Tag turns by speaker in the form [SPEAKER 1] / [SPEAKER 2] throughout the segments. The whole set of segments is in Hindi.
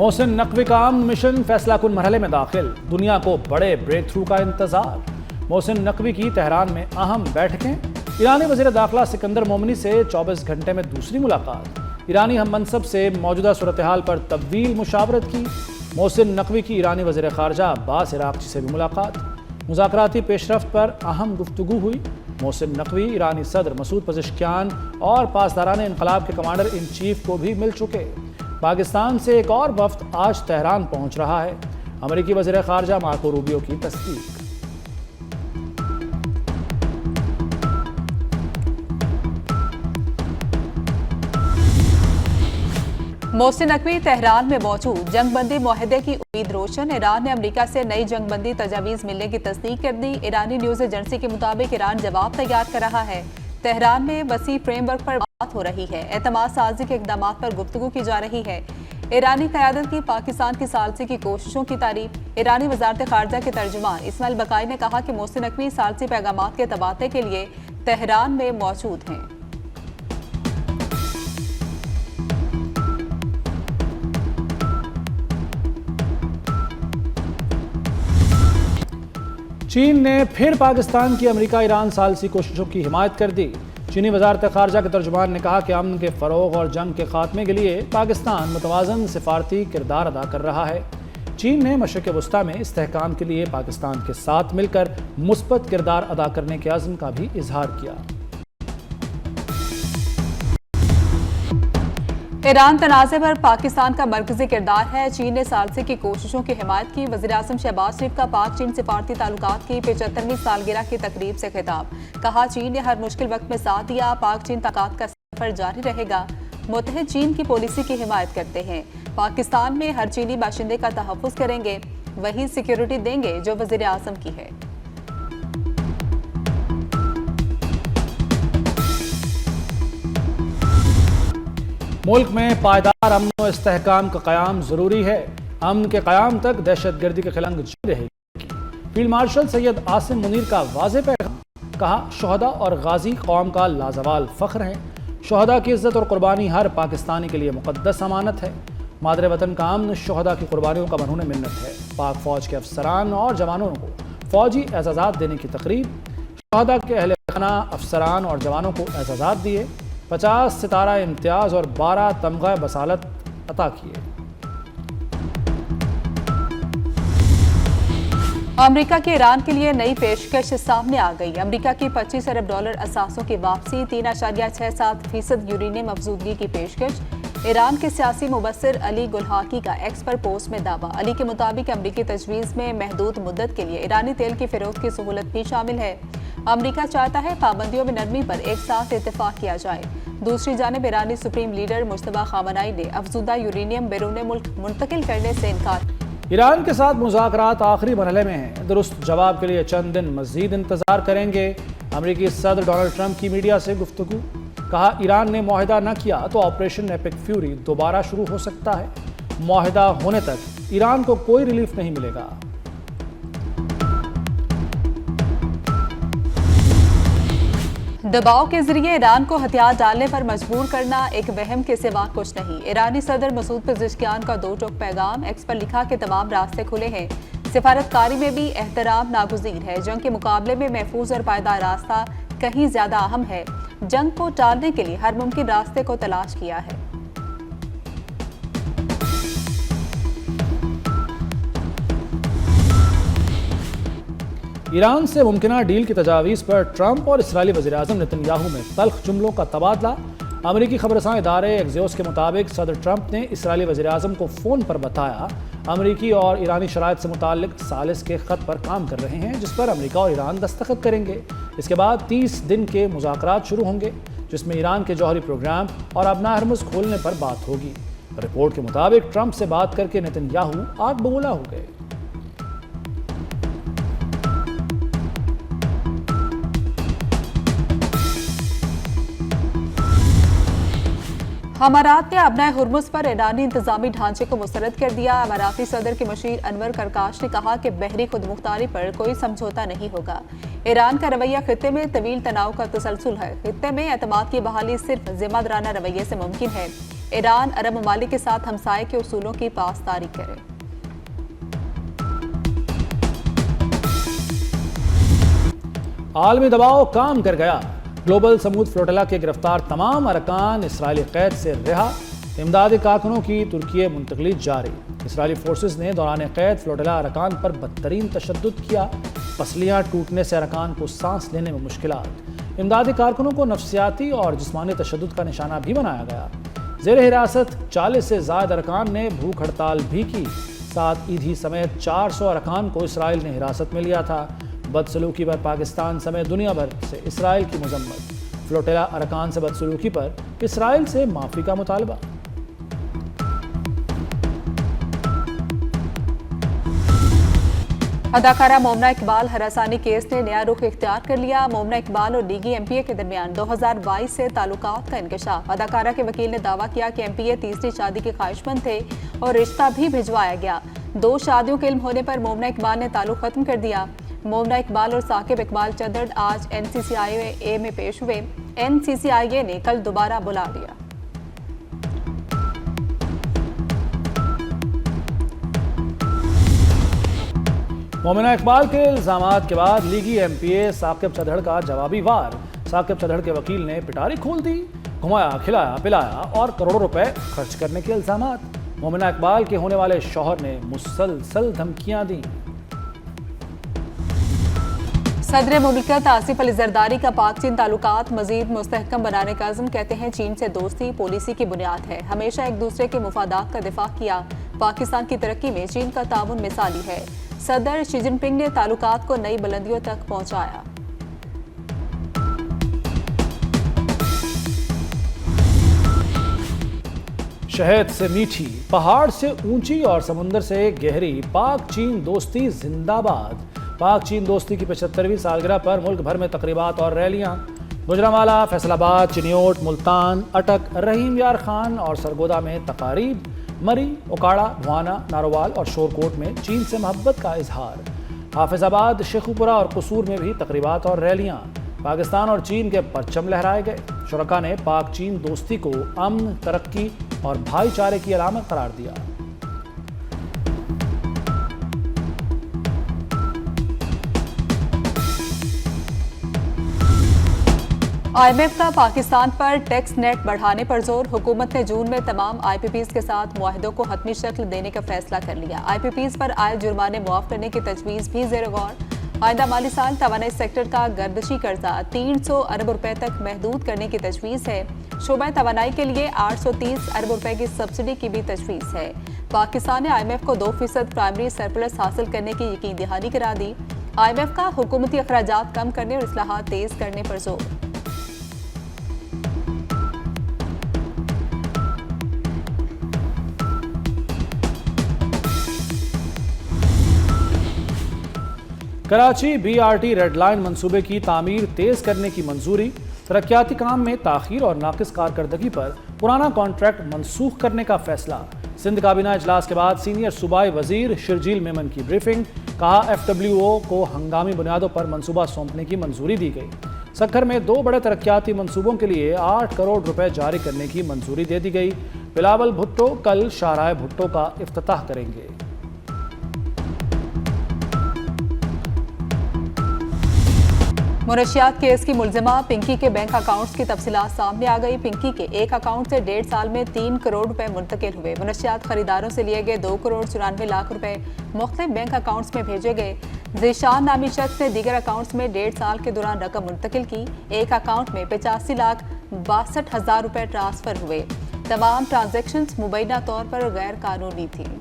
[SPEAKER 1] मोहसिन नकवी का अमन मिशन फैसला कुन मरहले में दाखिल, दुनिया को बड़े ब्रेक थ्रू का इंतजार। मोहसिन नकवी की तेहरान में अहम बैठकें। ईरानी वज़ीर दाखिला सिकंदर मोमनी से 24 घंटे में दूसरी मुलाकात। ईरानी हम मनसब से मौजूदा सूरत हाल पर तवील मुशावरत की। मोहसिन नकवी की ईरानी वज़ीर ख़ारजा अब्बास इराक़ची से भी मुलाकात। मुज़ाकराती पेशरफ्त पर अहम गुफ्तगू हुई। मोहसिन नकवी ईरानी सदर मसूद पज़ेश्कियान और पासदारान इनकलाब के कमांडर इन चीफ को भी मिल चुके। पाकिस्तान से एक और वफ्द आज तेहरान पहुंच रहा है। अमेरिकी वज़ीर ख़ारजा मार्को रूबियो की तस्दीक।
[SPEAKER 2] मोहसिन नकवी तेहरान में मौजूद। जंगबंदी मुआहदे की उम्मीद रोशन। ईरान ने अमेरिका से नई जंगबंदी तजावीज़ मिलने की तस्दीक कर दी। ईरानी न्यूज़ एजेंसी के मुताबिक ईरान जवाब तैयार कर रहा है। तेहरान में वसी फ्रेमवर्क पर बात हो रही है। एतमाद साजी के इक़दाम पर गुफ्तगू की जा रही है। ईरानी क़यादत की पाकिस्तान की सालसी की कोशिशों की तारीफ। ईरानी वज़ारत ख़ारजा के तर्जुमान इस्माइल बकाई ने कहा कि मोहसिन नकवी सालसी पैगामात के तबादले के लिए तेहरान में मौजूद हैं।
[SPEAKER 1] चीन ने फिर पाकिस्तान की अमेरिका ईरान सालसी कोशिशों की हिमायत कर दी। चीनी वज़ारत ख़ारजा के तर्जुमान ने कहा कि अमन के फ़रोग़ और जंग के ख़ात्मे के लिए पाकिस्तान मुतवाज़न सिफारती किरदार अदा कर रहा है। चीन ने मशरिक़ वस्ता में इस्तेहकाम के लिए पाकिस्तान के साथ मिलकर मुस्बत किरदार अदा करने के अज़्म का भी इजहार किया।
[SPEAKER 2] ईरान तनाज़े पर पाकिस्तान का मरकजी किरदार है। चीन ने सालसी की कोशिशों की हिमायत की। वज़ीर आज़म शहबाज शरीफ का पाक चीन सिफारती ताल्लुकात की 75वीं सालगिरह की तकरीब से खिताब। कहा, चीन ने हर मुश्किल वक्त में साथ दिया। पाक चीन ताल्लुकात का सफर जारी रहेगा। मुत्तहिद चीन की पॉलिसी की हिमायत करते हैं। पाकिस्तान में हर चीनी बाशिंदे का तहफ़्फ़ुज़ करेंगे, वही सिक्योरिटी देंगे जो वज़ीर आज़म की है।
[SPEAKER 1] मुल्क में पायदार अमन व इस्तेहकाम का क़याम ज़रूरी है। अमन के क़याम तक दहशतगर्दी के खिलाफ जारी रहेगी। फील्ड मार्शल सैयद आसिम मुनीर का वाज़ेह पैगाम। कहा, शोहदा और गाजी कौम का लाजवाल फ़ख्र हैं। शोहदा की इज़्ज़त और कुर्बानी हर पाकिस्तानी के लिए मुक़द्दस अमानत है। मादरे वतन का अमन शोहदा की कुर्बानियों का मरहून मिन्नत है। पाक फ़ौज के अफसरान और जवानों को फ़ौजी एज़ाज़ात देने की तकरीब। शोहदा के अहले खाना, अफसरान और जवानों को एज़ाज़ात दिए। 50 सितारा इम्तियाज़ और 12 तमग़ा बसालत अता किए।
[SPEAKER 2] अमेरिका के ईरान के लिए नई पेशकश सामने आ गई। अमेरिका की $25 अरब असासों की वापसी, 3.67% यूरेनियम अफजूदगी की पेशकश। ईरान के सियासी मुबस्सिर अली गुलहाकी का एक्स पर पोस्ट में दावा। अली के मुताबिक अमरीकी तजवीज़ में महदूद मुद्दत के लिए ईरानी तेल की फ़रोख्त की सहूलत भी शामिल है। अमरीका चाहता है पाबंदियों में नरमी पर एक साथ इत्तेफाक किया जाए। दूसरी जानिब ईरानी सुप्रीम लीडर मुश्तबा खामनाई ने अफजूदा यूरेनियम बैरून मुल्क मुंतकिल करने से इनकार।
[SPEAKER 1] ईरान के साथ मुज़ाकरात आखिरी मरहले में हैं। दुरुस्त जवाब के लिए चंद दिन मज़ीद इंतजार करेंगे। अमरीकी सदर डोनाल्ड ट्रंप की मीडिया से गुफ्तगू। कहा, ईरान ने मुआहिदा न किया तो ऑपरेशन एपिक फ्यूरी दोबारा शुरू हो सकता है। मुआहिदा होने तक ईरान को कोई रिलीफ नहीं मिलेगा।
[SPEAKER 2] दबाव के जरिए ईरान को हथियार डालने पर मजबूर करना एक वहम के सिवा कुछ नहीं। ईरानी सदर मसूद पज़ेश्कियान का दो टोक पैगाम। एक्स पर लिखा कि तमाम रास्ते खुले हैं। सिफारतकारी में भी एहतराम नागुज़ीर है। जंग के मुकाबले में महफूज और पायदार रास्ता कहीं ज्यादा अहम है। जंग को टालने के लिए हर मुमकिन रास्ते को तलाश किया है।
[SPEAKER 1] ईरान से मुमकिना डील की तजावीज़ पर ट्रंप और इसराइली वज़ीर-ए-आज़म नेतन्याहू में तल्ख जुमलों का तबादला। अमरीकी खबरसां इदारे एक्सियोस के मुताबिक सदर ट्रंप ने इसराइली वज़ीर-ए-आज़म को फ़ोन पर बताया अमरीकी और ईरानी शराइत से मुताल्लिक सालिस के ख़त पर काम कर रहे हैं, जिस पर अमरीका और ईरान दस्तखत करेंगे। इसके बाद 30 दिन के मुज़ाकरात शुरू होंगे, जिसमें ईरान के जौहरी प्रोग्राम और अबना हरमुज़ खोलने पर बात होगी। रिपोर्ट के मुताबिक ट्रंप से बात करके नेतन्याहू आग बबूला हो गए।
[SPEAKER 2] अमारात ने अबनाए हुर्मुज पर ईरानी इंतजामी ढांचे को मुस्तरद कर दिया। अमाराती सदर के मशीर अनवर करकाश ने कहा कि बहरी खुदमुख्तारी पर कोई समझौता नहीं होगा। ईरान का रवैया खित्ते में तवील तनाव का तसलसल है। खित्ते में एतमाद की बहाली सिर्फ जिम्मेदाराना रवैये से मुमकिन है। ईरान अरब ममालिक के साथ हमसाये के उसूलों की पासदारी करे।
[SPEAKER 1] आलमी दबाव काम कर गया। ग्लोबल समूद फ्लोटिला के गिरफ्तार तमाम अरकान इसराइली कैद से रिहा। इमदादी कारकुनों की तुर्की मुंतकली जारी। इसराइली फोर्सेस ने दौरान कैद फ्लोटिला अरकान पर बदतरीन तशद्दुद किया। पसलियाँ टूटने से अरकान को सांस लेने में मुश्किलात। इमदादी कारकुनों को नफ्सियाती और जिस्मानी तशद्दुद का निशाना भी बनाया गया। ज़ेर हिरासत 40 से ज़ायद अरकान ने भूख हड़ताल भी की। साथ ईदी समेत 400 अरकान को इसराइल ने हिरासत में लिया था। बदसलूकी पर पाकिस्तान समेत दुनिया भर से इसराइल की मजम्मत। फ्लोटिला अरकान से बदसलूकी पर इसराइल से माफ़ी का मुतालबा।
[SPEAKER 2] अदाकारा मोमना इकबाल हरासानी केस ने नया रुख इख्तियार कर लिया। मोमना इकबाल और लीगी एमपीए के दरमियान 2022 से ताल्लुकात का इंकशाफ। अदाकारा के वकील ने दावा किया कि एमपीए तीसरी शादी के ख्वाहिशमंद थे और रिश्ता भी भिजवाया गया। 2 शादियों के इल्म होने पर मोमना इकबाल ने ताल्लुक खत्म कर दिया। मोमना इकबाल और साकिब इकबाल चंदड़ आज एनसीसीआईए में पेश हुए। एनसीसीआईए ने कल दोबारा बुला लिया।
[SPEAKER 1] मोमिना इकबाल के इल्जामात के बाद लीगी एमपीए साकिब चंदड़ का जवाबी वार। साकिब चंदड़ के वकील ने पिटारी खोल दी। घुमाया, खिलाया, पिलाया और करोड़ों रुपए खर्च करने के इल्जामात। मोमिना इकबाल के होने वाले शौहर ने मुसलसल धमकियां दी।
[SPEAKER 2] सदर मुमलिकत आसिफ अली जरदारी का पाक चीन ताल्लुकात मजीद मुस्तहकम बनाने का अज़्म। कहते हैं चीन से दोस्ती पॉलिसी की बुनियाद है। हमेशा एक दूसरे के मुफादात का दिफा किया। पाकिस्तान की तरक्की में चीन का ताउन मिसाली है। सदर शी जिनपिंग ने ताल्लुकात को नई बुलंदियों तक पहुंचाया।
[SPEAKER 1] शहद से मीठी, पहाड़ से ऊंची और समुंदर से गहरी, पाक चीन दोस्ती जिंदाबाद। पाक चीन दोस्ती की 75वीं सालगिरह पर मुल्क भर में तकरीबात और रैलियां। गुजरांवाला, फैसलाबाद, चिन्योट, मुल्तान, अटक, रहीम यार खान और सरगोदा में तकारीब। मरी, उकाड़ा, भवाना, नारोवाल और शोरकोट में चीन से मोहब्बत का इजहार। हाफिजाबाद, शेखुपुरा और कसूर में भी तकरीबात और रैलियां। पाकिस्तान और चीन के परचम लहराए गए। शुरका ने पाक चीन दोस्ती को अमन, तरक्की और भाईचारे की अलामत करार दिया।
[SPEAKER 2] IMF का पाकिस्तान पर टैक्स नेट बढ़ाने पर जोर। हुकूमत ने जून में तमाम IPPs के साथ मुआहदों को हतमी शक्ल देने का फैसला कर लिया। IPPs पर आए जुर्माने मुआफ करने की तजवीज़ भी ज़ेर गौर। आइंदा माली साल तवानाई सेक्टर का गर्दशी कर्जा 300 अरब रुपए तक महदूद करने की तजवीज़ है। शोबा तवानाई के लिए 830 अरब रुपए की सब्सिडी की भी तजवीज़ है। पाकिस्तान ने IMF को 2% प्राइमरी सरप्लस हासिल करने की यकीन दहानी करा दी। IMF का हुकूमती अखराजात कम करने और इस्लाहात तेज करने पर जोर।
[SPEAKER 1] कराची BRT रेड लाइन मंसूबे की तामीर तेज करने की मंजूरी। तरक्याती काम में ताखीर और नाकिस कारकर्दगी पर पुराना कॉन्ट्रैक्ट मनसूख करने का फैसला। सिंध काबीना इजलास के बाद सीनियर सूबाई वजीर शिरजील मेमन की ब्रीफिंग। कहा FWO को हंगामी बुनियादों पर मंसूबा सौंपने की मंजूरी दी गई। सक्खर में 2 बड़े तरक्याती मंसूबों के लिए 8 करोड़ रुपए जारी करने की मंजूरी दे दी गई। बिलावल भुट्टो कल शाहराह भुट्टो का इफ्तिताह करेंगे।
[SPEAKER 2] मुनशियात केस की मुलजिमा पिंकी के बैंक अकाउंट्स की तफसीलात सामने आ गई। पिंकी के एक अकाउंट से 1.5 साल में 3 करोड़ रुपए मुंतकिल हुए। मुनशियात खरीदारों से लिए गए 2 करोड़ 94 लाख रुपए मुख्तलिफ बैंक अकाउंट्स में भेजे गए। जीशान नामी शख्स ने दीगर अकाउंट्स में 1.5 साल के दौरान रकम मुंतकिल की। एक अकाउंट में 85 लाख 62 हज़ार रुपए ट्रांसफर हुए। तमाम ट्रांजैक्शंस मुबैना तौर पर गैर कानूनी थी।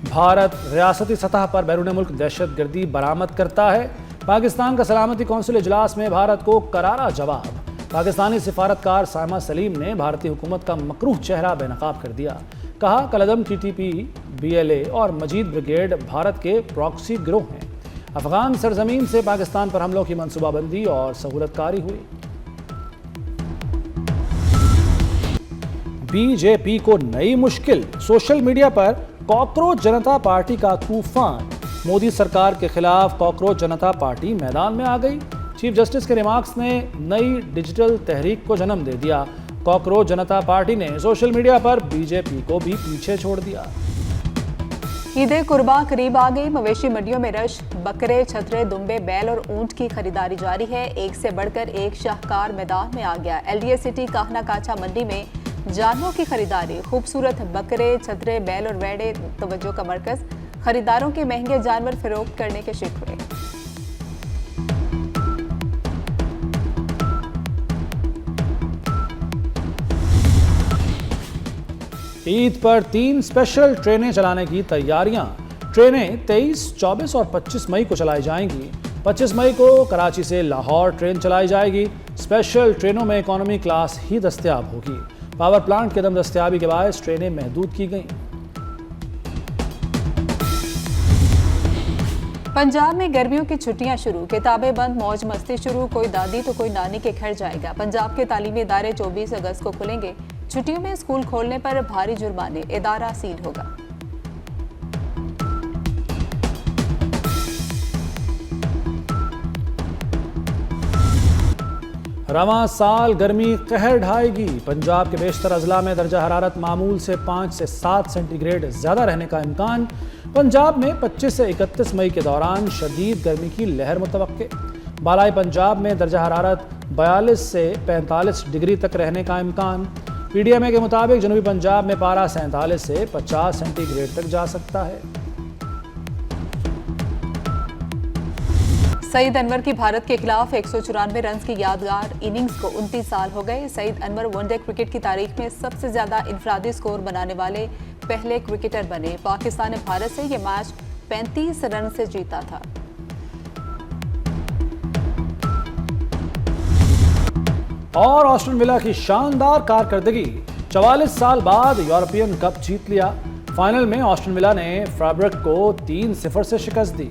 [SPEAKER 1] भारत रियासती सतह पर बैरून मुल्क दहशतगर्दी बरामद करता है। पाकिस्तान का सलामती कौंसिल इजलास में भारत को करारा जवाब। पाकिस्तानी सिफारतकार साइमा सलीम ने भारतीय हुकूमत का मकरूह चेहरा बेनकाब कर दिया। कहा कलदम TTP, BLA और मजीद ब्रिगेड भारत के प्रॉक्सी गिरोह हैं। अफगान सरजमीन से पाकिस्तान पर हमलों की मंसूबाबंदी और सहूलतकारी हुई। बीजेपी को नई मुश्किल, सोशल मीडिया पर कॉकरोच जनता पार्टी का तूफान। मोदी सरकार के खिलाफ कॉकरोच जनता पार्टी मैदान में आ गई। चीफ जस्टिस के रिमार्क्स ने नई डिजिटल तहरीक को जन्म दे दिया। कॉकरोच जनता पार्टी ने सोशल मीडिया पर बीजेपी को भी पीछे छोड़ दिया।
[SPEAKER 2] ईद कुर्बा करीब आ गई। मवेशी मंडियों में रश, बकरे, छतरे, दुम्बे, बैल और ऊंट की खरीदारी जारी है। एक से बढ़कर एक शाहकार मैदान में आ गया। एलडीए सिटी काहना काछा मंडी में जानवरों की खरीदारी। खूबसूरत बकरे, छतरे, बैल और वेड़े तवज्जो का मरकज। खरीदारों के महंगे जानवर फरोख्त करने के शिकवे।
[SPEAKER 1] ईद पर 3 स्पेशल ट्रेनें चलाने की तैयारियां। ट्रेनें 23, 24 और 25 मई को चलाई जाएंगी। 25 मई को कराची से लाहौर ट्रेन चलाई जाएगी। स्पेशल ट्रेनों में इकोनॉमी क्लास ही दस्तयाब होगी। पावर प्लांट के दम दस्तयाबी के बायस ट्रेनें महदूद की गईं।
[SPEAKER 2] पंजाब में गर्मियों की छुट्टियां शुरू, किताबें बंद, मौज मस्ती शुरू। कोई दादी तो कोई नानी के घर जाएगा। पंजाब के तालीमी इदारे 24 अगस्त को खुलेंगे। छुट्टियों में स्कूल खोलने पर भारी जुर्माने, इदारा सील होगा।
[SPEAKER 1] रवां साल गर्मी कहर ढाएगी। पंजाब के बेशतर अजला में दर्जा हरारत मामूल से 5 से 7 सेंटीग्रेड ज्यादा रहने का इम्कान। पंजाब में 25 से 31 मई के दौरान शदीद गर्मी की लहर मुतवक्के। बालाई पंजाब में दर्जा हरारत 42 से 45 डिग्री तक रहने का इम्कान। पीडीएमए के मुताबिक जनूबी पंजाब में पारा 47 से 50 सेंटीग्रेड तक जा सकता है।
[SPEAKER 2] सईद अनवर की भारत के खिलाफ 194 रन की यादगार इनिंग्स को 29 साल हो गए। सईद अनवर वनडे क्रिकेट की तारीख में सबसे ज्यादा इनफरादी स्कोर बनाने वाले पहले क्रिकेटर बने। पाकिस्तान ने भारत से यह मैच 35 रन से जीता था।
[SPEAKER 1] और ऑस्टन विला की शानदार कारकर्दगी, 44 साल बाद यूरोपियन कप जीत लिया। फाइनल में ऑस्टन विला ने फ्राइबर्ग को 3-0 से शिकस्त दी।